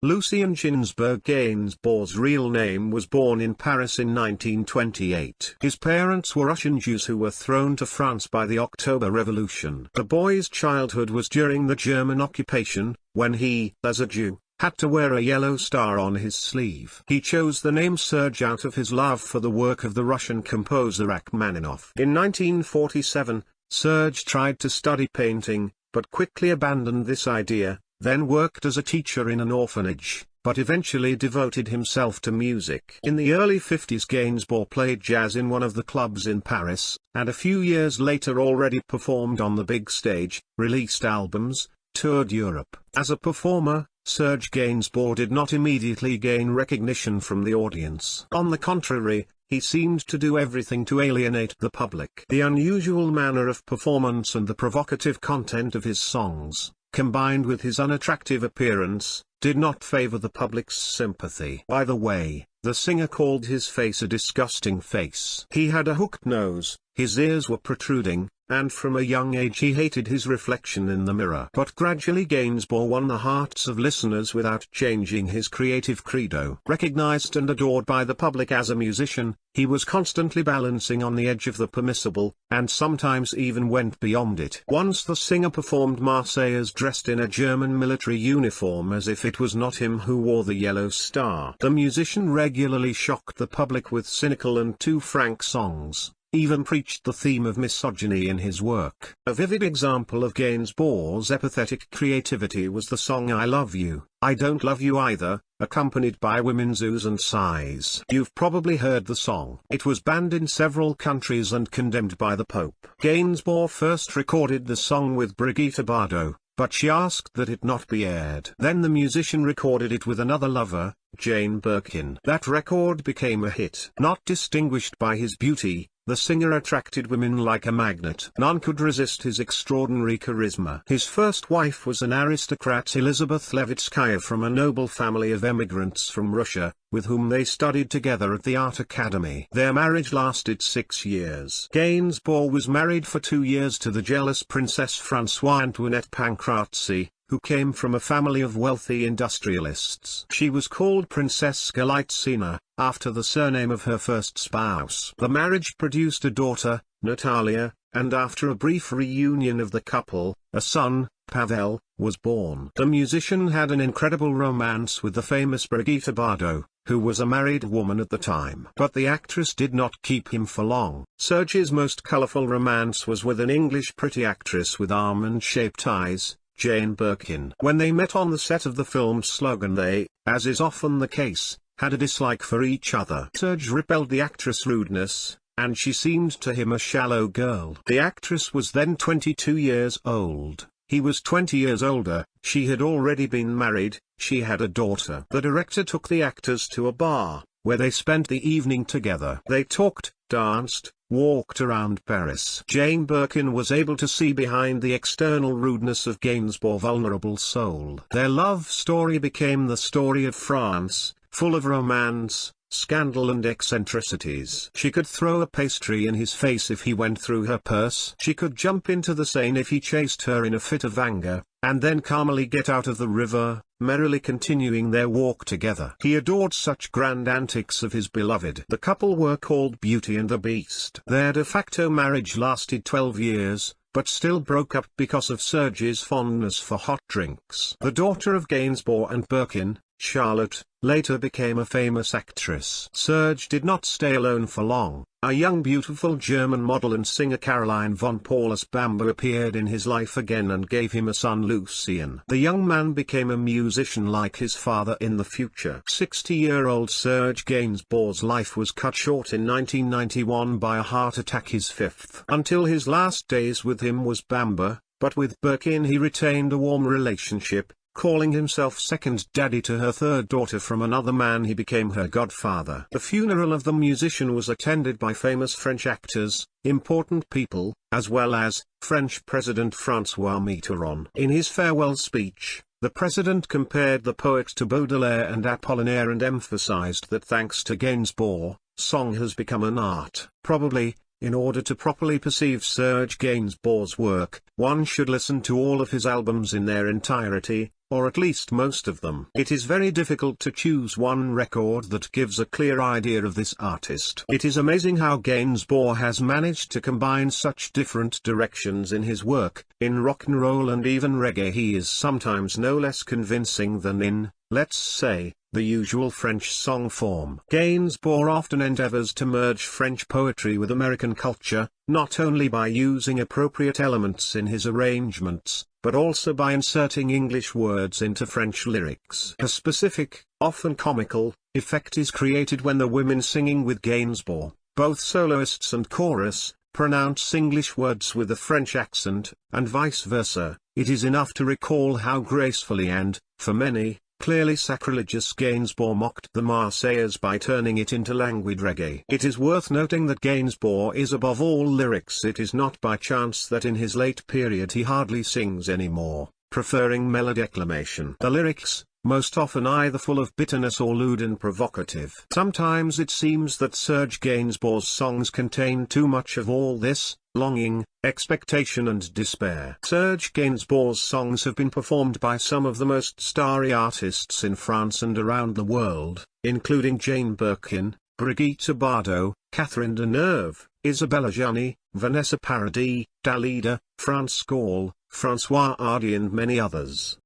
Lucien Ginsberg Gainsbourg's real name was born in Paris in 1928. His parents were Russian Jews who were thrown to France by the October Revolution. The boy's childhood was during the German occupation, when he, as a Jew, had to wear a yellow star on his sleeve. He chose the name Serge out of his love for the work of the Russian composer Rachmaninoff. In 1947, Serge tried to study painting, but quickly abandoned this idea, then worked as a teacher in an orphanage, but eventually devoted himself to music. In the early 50s Gainsbourg played jazz in one of the clubs in Paris, and a few years later already performed on the big stage, released albums, toured Europe. As a performer, Serge Gainsbourg did not immediately gain recognition from the audience. On the contrary, he seemed to do everything to alienate the public. The unusual manner of performance and the provocative content of his songs, combined with his unattractive appearance, did not favor the public's sympathy. By the way, the singer called his face a disgusting face. He had a hooked nose, his ears were protruding, and from a young age he hated his reflection in the mirror. But gradually Gainsbourg won the hearts of listeners without changing his creative credo. Recognized and adored by the public as a musician, he was constantly balancing on the edge of the permissible, and sometimes even went beyond it. Once the singer performed Marseillaise dressed in a German military uniform as if it was not him who wore the yellow star. The musician regularly shocked the public with cynical and too frank songs, even preached the theme of misogyny in his work. A vivid example of Gainsbourg's epathetic creativity was the song I Love You, I Don't Love You Either, accompanied by women's oohs and sighs. You've probably heard the song. It was banned in several countries and condemned by the Pope. Gainsbourg first recorded the song with Brigitte Bardot, but she asked that it not be aired. Then the musician recorded it with another lover, Jane Birkin. That record became a hit. Not distinguished by his beauty, the singer attracted women like a magnet. None could resist his extraordinary charisma. His first wife was an aristocrat, Elizabeth Levitskaya, from a noble family of emigrants from Russia, with whom they studied together at the Art Academy. Their marriage lasted 6 years. Gainsbourg was married for 2 years to the jealous Princess Françoise Antoinette Pancrazzi, who came from a family of wealthy industrialists. She was called Princess Galitzina, after the surname of her first spouse. The marriage produced a daughter, Natalia, and after a brief reunion of the couple, a son, Pavel, was born. The musician had an incredible romance with the famous Brigitte Bardot, who was a married woman at the time. But the actress did not keep him for long. Serge's most colorful romance was with an English pretty actress with almond-shaped eyes, Jane Birkin. When they met on the set of the film Slogan, they, as is often the case, had a dislike for each other. Serge repelled the actress' rudeness, and she seemed to him a shallow girl. The actress was then 22 years old, he was 20 years older, she had already been married, she had a daughter. The director took the actors to a bar, where they spent the evening together. They talked, danced, walked around Paris. Jane Birkin was able to see behind the external rudeness of Gainsbourg's vulnerable soul. Their love story became the story of France, full of romance, scandal and eccentricities. She could throw a pastry in his face if he went through her purse. She could jump into the Seine if he chased her in a fit of anger, and then calmly get out of the river, merrily continuing their walk together. He adored such grand antics of his beloved. The couple were called Beauty and the Beast. Their de facto marriage lasted 12 years, but still broke up because of Serge's fondness for hot drinks. The daughter of Gainsbourg and Birkin, Charlotte, later became a famous actress. Serge did not stay alone for long. A young beautiful German model and singer Caroline von Paulus Bamber appeared in his life again and gave him a son, Lucien. The young man became a musician like his father in the future. 60-year-old Serge Gainsbourg's life was cut short in 1991 by a heart attack, his fifth. Until his last days with him was Bamber, but with Birkin he retained a warm relationship, calling himself second daddy to her third daughter from another man. He became her godfather. The funeral of the musician was attended by famous French actors, important people, as well as French President François Mitterrand. In his farewell speech, the president compared the poet to Baudelaire and Apollinaire and emphasized that thanks to Gainsbourg, song has become an art. Probably, in order to properly perceive Serge Gainsbourg's work, one should listen to all of his albums in their entirety, or at least most of them. It is very difficult to choose one record that gives a clear idea of this artist. It is amazing how Gainsbourg has managed to combine such different directions in his work. In rock and roll and even reggae he is sometimes no less convincing than in, let's say, the usual French song form. Gainsbourg often endeavors to merge French poetry with American culture, not only by using appropriate elements in his arrangements, but also by inserting English words into French lyrics. A specific, often comical, effect is created when the women singing with Gainsbourg, both soloists and chorus, pronounce English words with a French accent, and vice versa. It is enough to recall how gracefully and, for many, clearly sacrilegious Gainsbourg mocked the Marseillaise by turning it into languid reggae. It is worth noting that Gainsbourg is above all lyrics. It is not by chance that in his late period he hardly sings anymore, preferring melodeclamation. The lyrics, most often either full of bitterness or lewd and provocative. Sometimes it seems that Serge Gainsbourg's songs contain too much of all this, longing, expectation and despair. Serge Gainsbourg's songs have been performed by some of the most starry artists in France and around the world, including Jane Birkin, Brigitte Bardot, Catherine Deneuve, Isabella Gianni, Vanessa Paradis, Dalida, France Gall, François Hardy and many others.